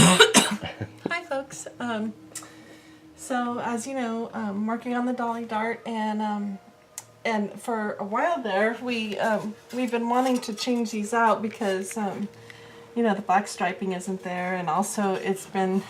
Hi folks. So as you know, I'm working on the Dolly dart, and for a while there we've been wanting to change these out because you know, the black striping isn't there, and also it's been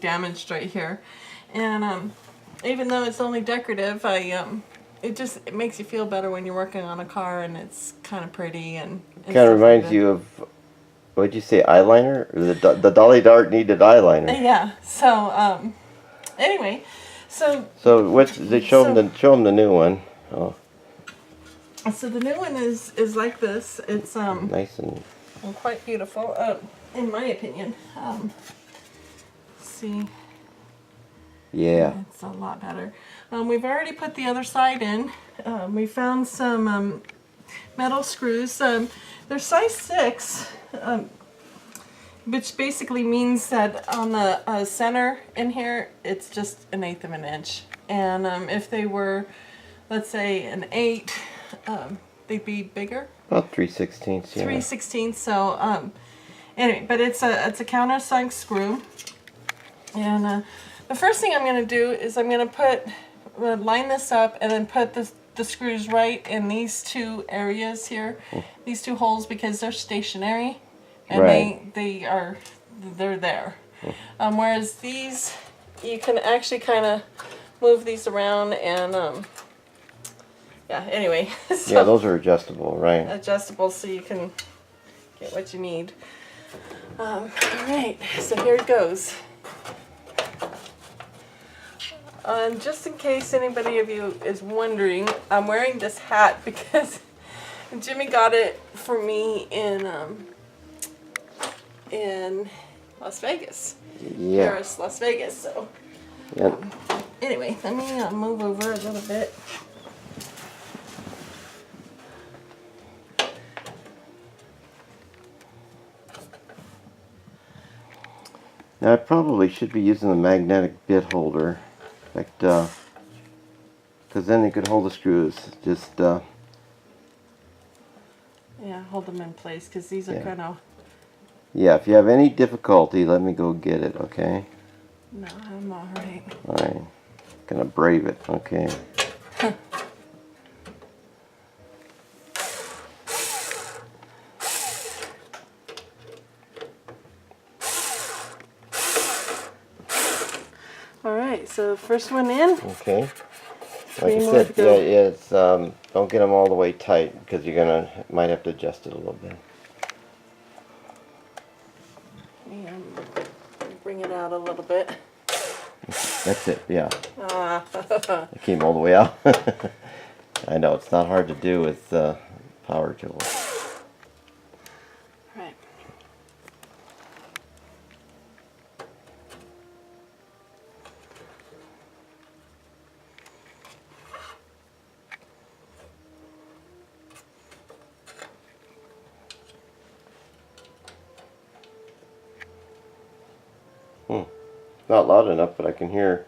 damaged right here, and even though it's only decorative, it makes you feel better when you're working on a car and it's kind of pretty and kind of reminds you of, what'd you say, eyeliner? Or the Dolly dart needed eyeliner. Yeah. So anyway, so what's they show them the new one? Oh. So the new one is like this. It's Nice and quite beautiful, in my opinion. See. yeah. It's a lot better. We've already put the other side in. We found some metal screws. They're size 6, which basically means that on the center in here, it's just 1/8 of an inch. And if they were, let's say, an 8, they'd be bigger. About 3/16. Yeah. 3/16. So anyway, but it's a countersunk screw. And the first thing I'm going to do is I'm going to line this up and then put the screws right in these two areas here, these two holes, because they're stationary and right. they're there. Whereas these, you can actually kind of move these around and yeah, anyway. So yeah, those are adjustable, right? Adjustable, so you can get what you need. Alright, so here it goes. Just in case anybody of you is wondering, I'm wearing this hat because Jimmy got it for me in Las Vegas. Yeah. Paris, Las Vegas. So Yep. Anyway, let me move over a little bit. Now I probably should be using the magnetic bit holder, in fact, because then you could hold the screws. Just yeah, hold them in place because these are kind of. Yeah, if you have any difficulty, let me go get it. Okay. No, I'm all right. All right. Gonna brave it. Okay. Alright, so first one in. Okay. Like Three I more said, to go. yeah, it's don't get them all the way tight because you're might have to adjust it a little bit. Bring it out a little bit. That's it. Yeah. It came all the way out. I know it's not hard to do with power tools. Right. Not loud enough, but I can hear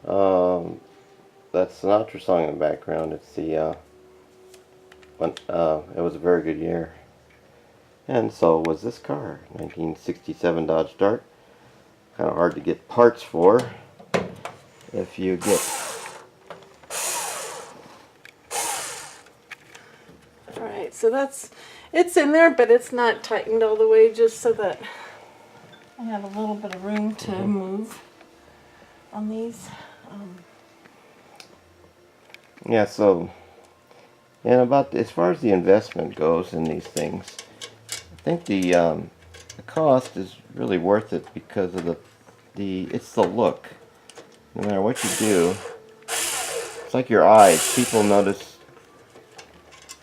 that Sinatra song in the background. It's the it was a very good year, and so was this car, 1967 Dodge Dart. Kind of hard to get parts for if you get. All right, so it's in there, but it's not tightened all the way, just so that I have a little bit of room to move on these. Yeah, so, and about as far as the investment goes in these things, I think the cost is really worth it because of it's the look. No matter what you do, it's like your eyes. People notice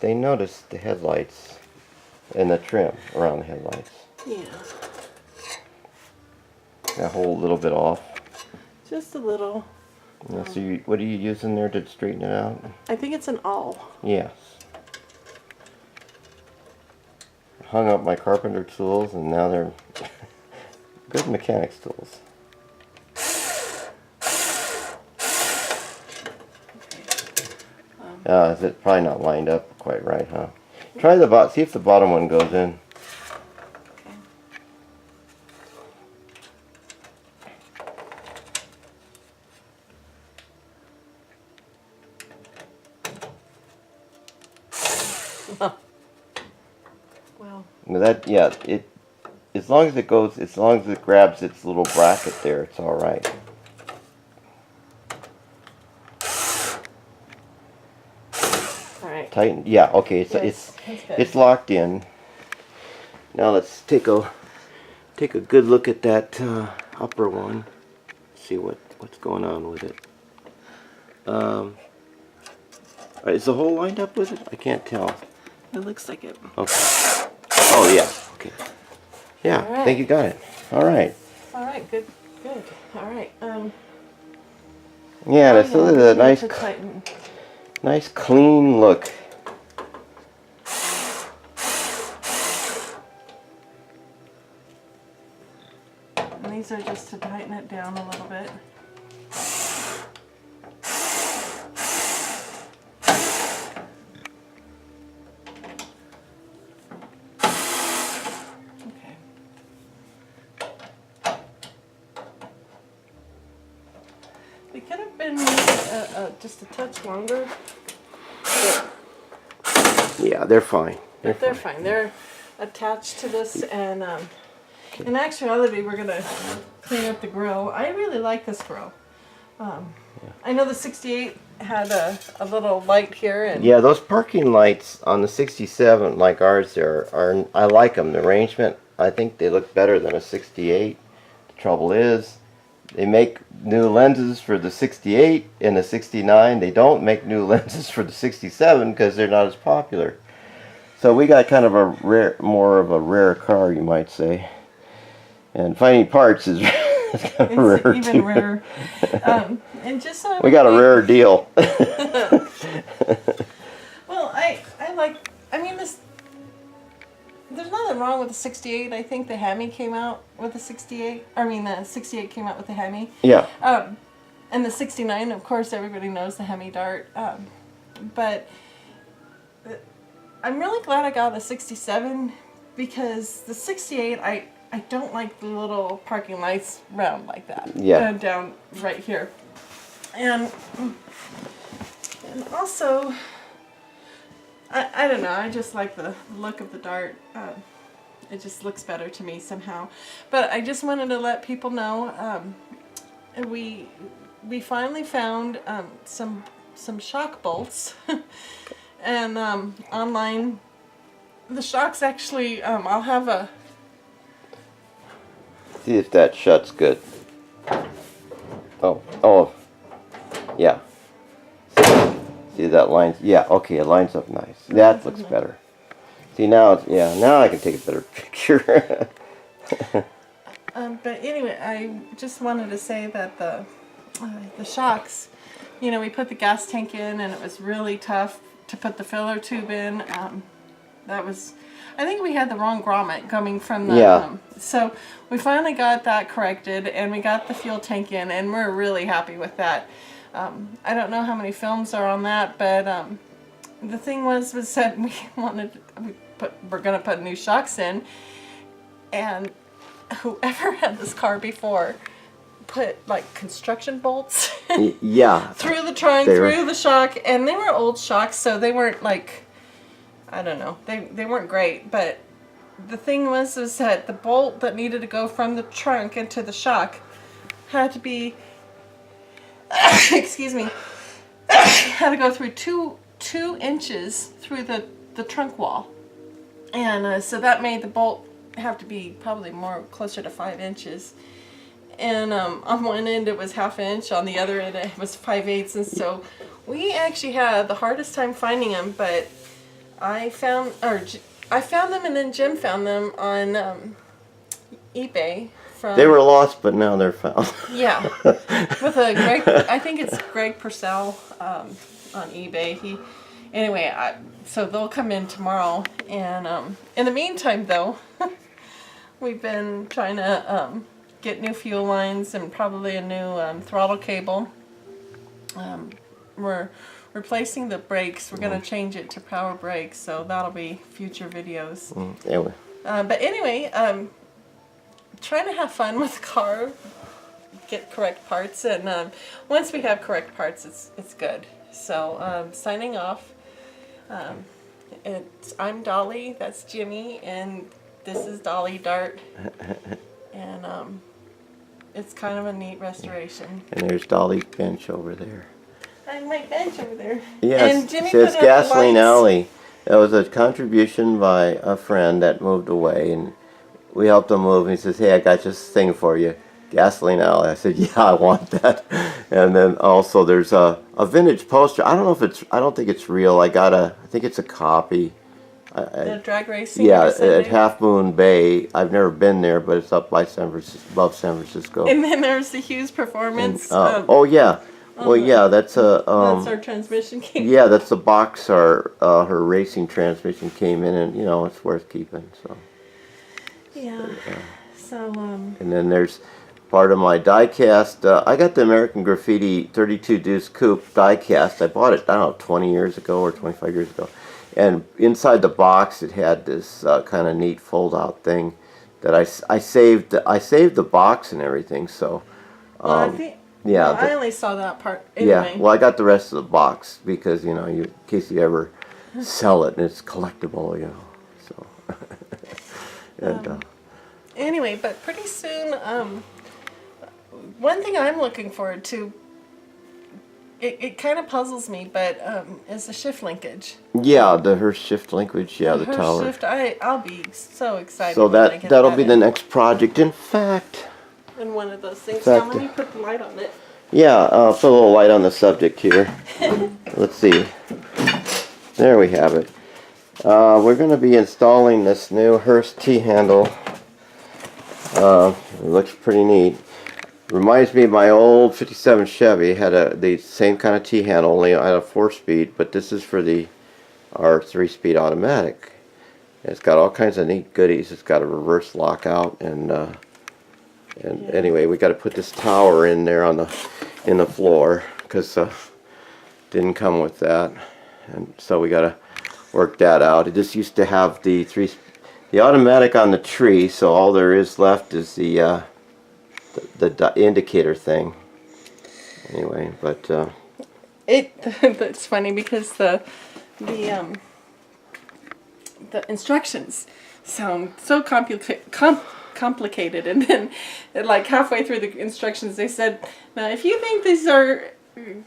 the headlights and the trim around the headlights. Yeah. That whole little bit off. Just a little. Yeah, so what are you using there to straighten it out? I think it's an awl. Yes. Hung up my carpenter tools, and now they're good mechanics tools. Is it probably not lined up quite right, huh? Try see if the bottom one goes in. That, yeah, it, as long as it goes, as long as it grabs its little bracket there, it's all right. All right. Tighten, yeah, okay, so Yes, that's good. it's locked in. Now let's take a good look at that upper one. See what's going on with it. Is the hole lined up with it? I can't tell. It looks like it. Okay. Oh yeah. Okay. Yeah. All right. I think you got it. All right. All right. Good. Good. All right. Yeah. That's now a nice, to tighten. nice clean look. And these are just to tighten it down a little bit. Okay. They could have been just a touch longer. Yeah, they're fine. But they're fine. They're attached to this, and in actuality, we're gonna clean up the grill. I really like this grill. I know the 68 had a little light here, and Yeah, those parking lights on the 67, like ours, there are I like them. The arrangement, I think they look better than a 68. The trouble is, they make new lenses for the 68 and the 69. They don't make new lenses for the 67 because they're not as popular. So we got kind of a more of a rare car, you might say. And finding parts is kind of it's rare even too. rarer. And just so We got a rare deal. Well, I like. I mean, this. There's nothing wrong with the 68. I think the Hemi came out with the 68. I mean, the 68 came out with the Hemi. Yeah. And the 69, of course, everybody knows the Hemi Dart. But I'm really glad I got the 67 because the 68, I don't like the little parking lights round like that. Yeah. Down right here. And also, I don't know, I just like the look of the Dart. It just looks better to me somehow. But I just wanted to let people know, we finally found some shock bolts. And online, the shocks actually, I'll have a... See if that shuts good. Oh, yeah. See that lines? Yeah, okay, it lines up nice. That looks better. See now, now I can take a better picture. But anyway, I just wanted to say that the shocks, you know, we put the gas tank in and it was really tough to put the filler tube in. That was, I think we had the wrong grommet coming from the, Yeah. So we finally got that corrected and we got the fuel tank in and we're really happy with that. I don't know how many films are on that, but the thing was that we're gonna put new shocks in, and whoever had this car before put like construction bolts Yeah. through the trunk, through the shock, and they were old shocks, so they weren't like, I don't know, they weren't great, but the thing was that the bolt that needed to go from the trunk into the shock had to be excuse me, had to go through two inches through the trunk wall, and so that made the bolt have to be probably more closer to 5 inches. And on one end it was 1/2 inch, on the other end it was 5/8, and so we actually had the hardest time finding them. But I found them, and then Jim found them on eBay. They were lost, but now they're found. Yeah, with a Greg, I think it's Greg Purcell on eBay. So they'll come in tomorrow. And in the meantime, though, we've been trying to get new fuel lines and probably a new throttle cable. We're replacing the brakes. We're going to change it to power brakes, so that'll be future videos. Anyway. But anyway, trying to have fun with the car, get correct parts, and once we have correct parts, it's good. So signing off. I'm Dolly, that's Jimmy, and this is Dolly Dart. And it's kind of a neat restoration. And there's Dolly's bench over there. And my bench over there. Yes, and Jimmy says put up Gasoline lights. Alley. That was a contribution by a friend that moved away, and we helped him move. And he says, "Hey, I got this thing for you, Gasoline Alley." I said, "Yeah, I want that." And then also there's a vintage poster. I don't know if it's. I don't think it's real. I think it's a copy. The drag racing. Yeah, at Half Moon Bay. I've never been there, but it's up by above San Francisco. And then there's the Hughes performance. Oh yeah. Well, yeah, that's a. That's our transmission came. Yeah, that's the box her racing transmission came in, and it's worth keeping. So. Yeah. So. And then there's part of my die-cast. I got the American Graffiti 32 Deuce Coupe die-cast. I bought it, I don't know, 20 years ago or 25 years ago. And inside the box, it had this kind of neat fold-out thing that I saved. I saved the box and everything. So. I think. Yeah, well, I only saw that part. Anyway. Yeah, well, I got the rest of the box because in case you ever sell it and it's collectible, So. And, anyway, but pretty soon, one thing I'm looking forward to. It kind of puzzles me, but is the shift linkage. Yeah, her shift linkage. Yeah, the her tower. Shift, I'll be so excited. So when I get that'll that be in. the next project. In fact. And one of those things. Fact, Now let me put the light on it. Yeah, put a little light on the subject here. Let's see. There we have it. We're going to be installing this new Hearst T-handle. It looks pretty neat. Reminds me of my old 57 Chevy. It had the same kind of T-handle, only at a 4-speed, but this is for our 3-speed automatic. It's got all kinds of neat goodies. It's got a reverse lockout, and anyway, we got to put this tower in there in the floor because didn't come with that, and so we got to work that out. It just used to have the automatic on the tree, so all there is left is the indicator thing. Anyway, but that's funny because the instructions sound so complicated, and then like halfway through the instructions they said, "Now if you think these are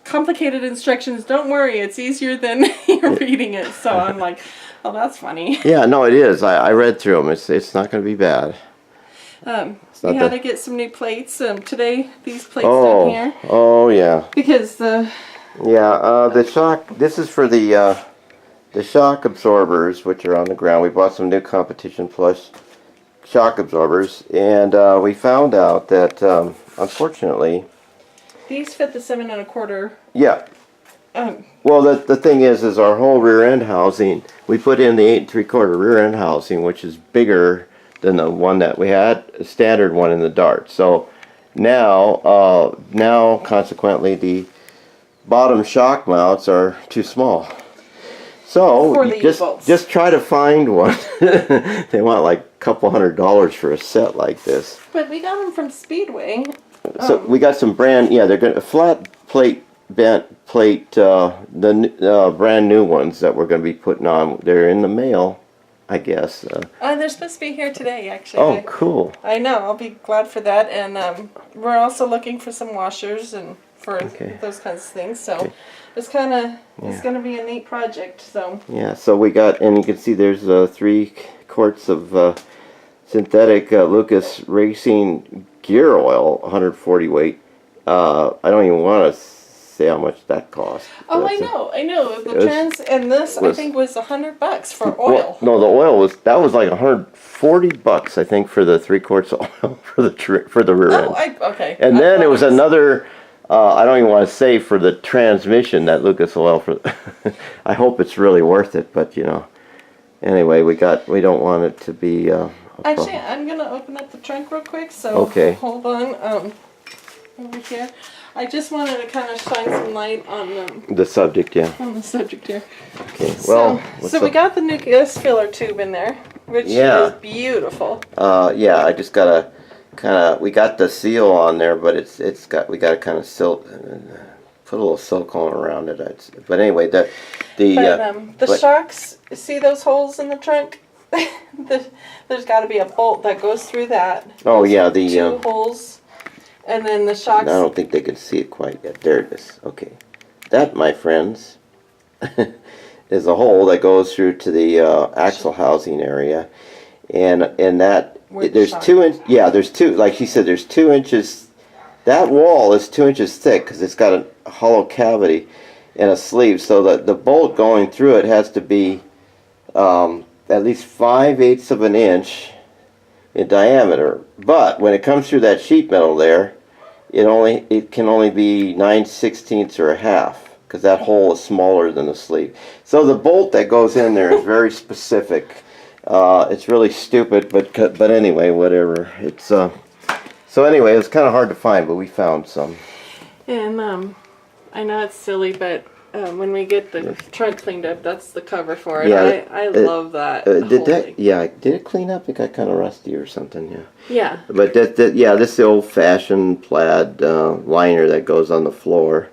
complicated instructions, don't worry, it's easier than you're reading it." So I'm like, oh, that's funny. Yeah, no, it is. I read through them. It's not going to be bad. We had to get some new plates today. These plates down here. Oh yeah. Because the shock. This is for the shock absorbers, which are on the ground. We bought some new Competition Plus shock absorbers, and we found out that unfortunately these fit the 7 1/4. Yeah. Well, the thing is our whole rear end housing. We put in the 8 3/4 rear end housing, which is bigger than the one that we had, a standard one in the Dart. So now consequently the bottom shock mounts are too small. So just try to find one. They want like a couple $100 for a set like this. But we got them from Speedway. So we got some they're going flat plate, bent plate, the brand new ones that we're going to be putting on. They're in the mail, I guess. They're supposed to be here today, actually. Oh, cool. I know. I'll be glad for that. And we're also looking for some washers and for those kinds of things. So it's kind of it's going to be a neat project. So yeah. So we got, and you can see there's 3 quarts of synthetic Lucas Racing gear oil, 140 weight. I don't even want to say how much that cost. Oh, I know. The trans and this I think was $100 for oil. Well, no, the oil was like $140, I think, for the 3 quarts of oil for the rear end. Okay. And then it was another. I don't even want to say for the transmission that Lucas oil for. I hope it's really worth it, but anyway, we don't want it to be. Actually, I'm gonna open up the trunk real quick. So hold on. Over here, I just wanted to kind of shine some light on the subject. Yeah. On the subject here. Okay. Well. So we got the new gas filler tube in there, which is beautiful. Yeah. I just gotta we got the seal on there, but we gotta kind of put a little silicone around it. But anyway, the but shocks. See those holes in the trunk? There's got to be a bolt that goes through that. Oh Those yeah, two holes, and then the shocks. I don't think they can see it quite yet. There it is. Okay, that, my friends, is a hole that goes through to the axle housing area, and that there's 2 inch. Yeah, there's two. Like she said, there's 2 inches. That wall is 2 inches thick because it's got a hollow cavity and a sleeve, so that the bolt going through it has to be at least 5/8 of an inch in diameter. But when it comes through that sheet metal there, it can only be 9/16 or a half, because that hole is smaller than the sleeve. So the bolt that goes in there is very specific. It's really stupid, but anyway, whatever. It's so anyway, it was kind of hard to find, but we found some. And I know it's silly, but when we get the trunk cleaned up, that's the cover for it. Yeah, I love that. Did it clean up? It got kind of rusty or something. Yeah. Yeah. But this is the old-fashioned plaid liner that goes on the floor.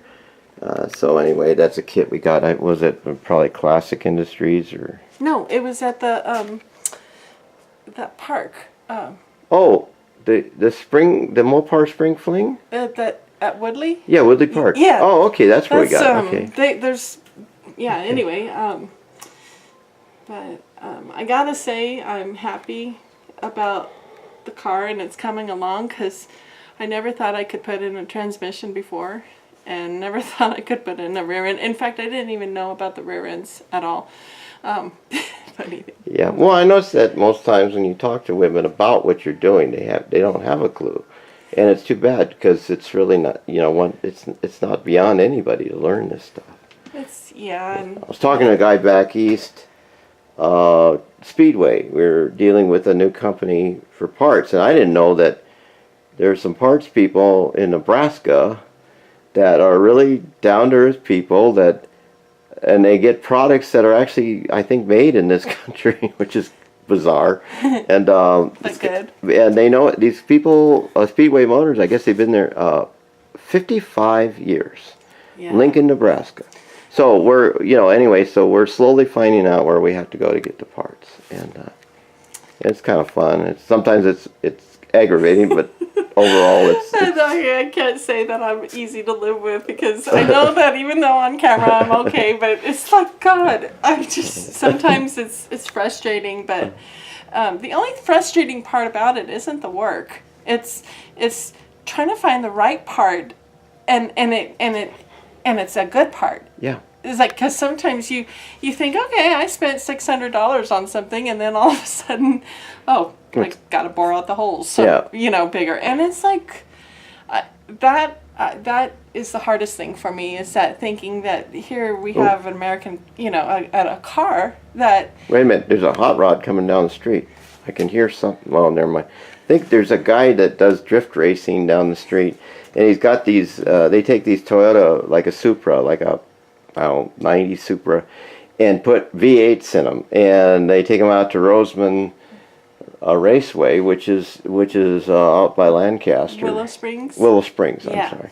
So anyway, that's a kit we got. Was it probably Classic Industries or? No, it was at the that park. Oh, the spring, the Mopar Spring Fling. At Woodley? Yeah, Woodley Park. Yeah. Oh, okay, that's where we got it. Okay. Anyway, but I gotta say I'm happy about the car and it's coming along, because I never thought I could put in a transmission before, and never thought I could put in a rear end. In fact, I didn't even know about the rear ends at all. Yeah, well, I noticed that most times when you talk to women about what you're doing, they don't have a clue. And it's too bad, because it's really not, it's not beyond anybody to learn this stuff. And I was talking to a guy back east, Speedway. We were dealing with a new company for parts, and I didn't know that there's some parts people in Nebraska that are really down-to-earth people and they get products that are actually, I think, made in this country, which is bizarre. And that's good. And they know it. These people, Speedway Motors, I guess they've been there 55 years. Yeah. Lincoln, Nebraska. So so we're slowly finding out where we have to go to get the parts, and it's kind of fun. Sometimes it's aggravating, but overall I can't say that I'm easy to live with, because I know that even though on camera I'm okay, but it's like, God, sometimes it's frustrating, but the only frustrating part about it isn't the work. It's trying to find the right part, and it's a good part. Yeah. It's like, because sometimes you think, okay, I spent $600 on something, and then all of a sudden, I got to bore out the holes, so bigger. And it's like that is the hardest thing for me, is that thinking that here we have an American, a car that. Wait a minute, there's a hot rod coming down the street. I can hear something. Well, never mind. I think there's a guy that does drift racing down the street, and he's got these. They take these Toyota, like a Supra, like a 90 Supra, and put V8s in them, and they take them out to Roseman Raceway, which is out by Lancaster. Willow Springs. I'm sorry.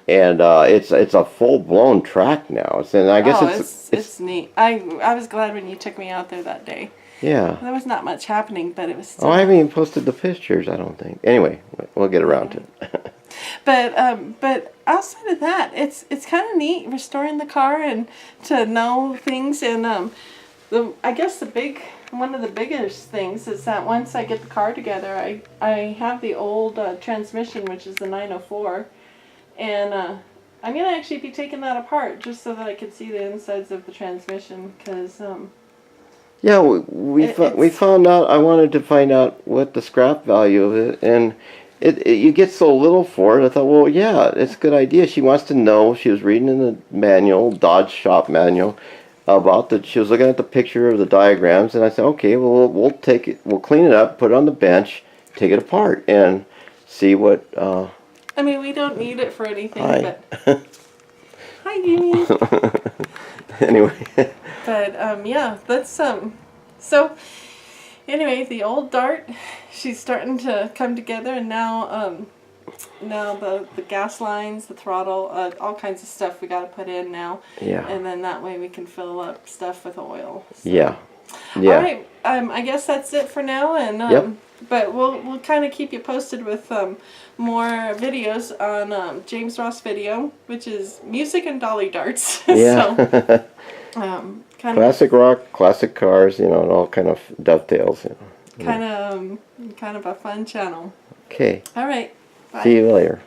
And it's a full blown track now. And I guess it's neat. I was glad when you took me out there that day. Yeah. There was not much happening, but it was still. Oh, I haven't even posted the pictures, I don't think. Anyway, we'll get around to it. But outside of that, it's kind of neat restoring the car and to know things. And I guess one of the biggest things is that once I get the car together, I have the old transmission, which is the 904, and I'm gonna actually be taking that apart just so that I can see the insides of the transmission, because yeah, we found out. I wanted to find out what the scrap value of it, and you get so little for it. I thought, well, yeah, it's a good idea. She wants to know. She was reading in the manual, Dodge shop manual, about she was looking at the picture of the diagrams, and I said, okay, well, we'll take it, we'll clean it up, put it on the bench, take it apart, and see what. I mean, we don't need it for anything, but. Hi, Jimmy. Anyway. But yeah, that's so. Anyway, the old Dart, she's starting to come together, and now No, the gas lines, the throttle, all kinds of stuff we got to put in now. Yeah. And then that way we can fill up stuff with oil. So. Yeah. Yeah. All right. I guess that's it for now. And Yep. but we'll kind of keep you posted with more videos on James Ross Video, which is music and dolly darts. Yeah. So, kind Classic rock, classic cars, you know, it all kind of dovetails. You know. kind of a fun channel. Okay. All right. Bye. See you later.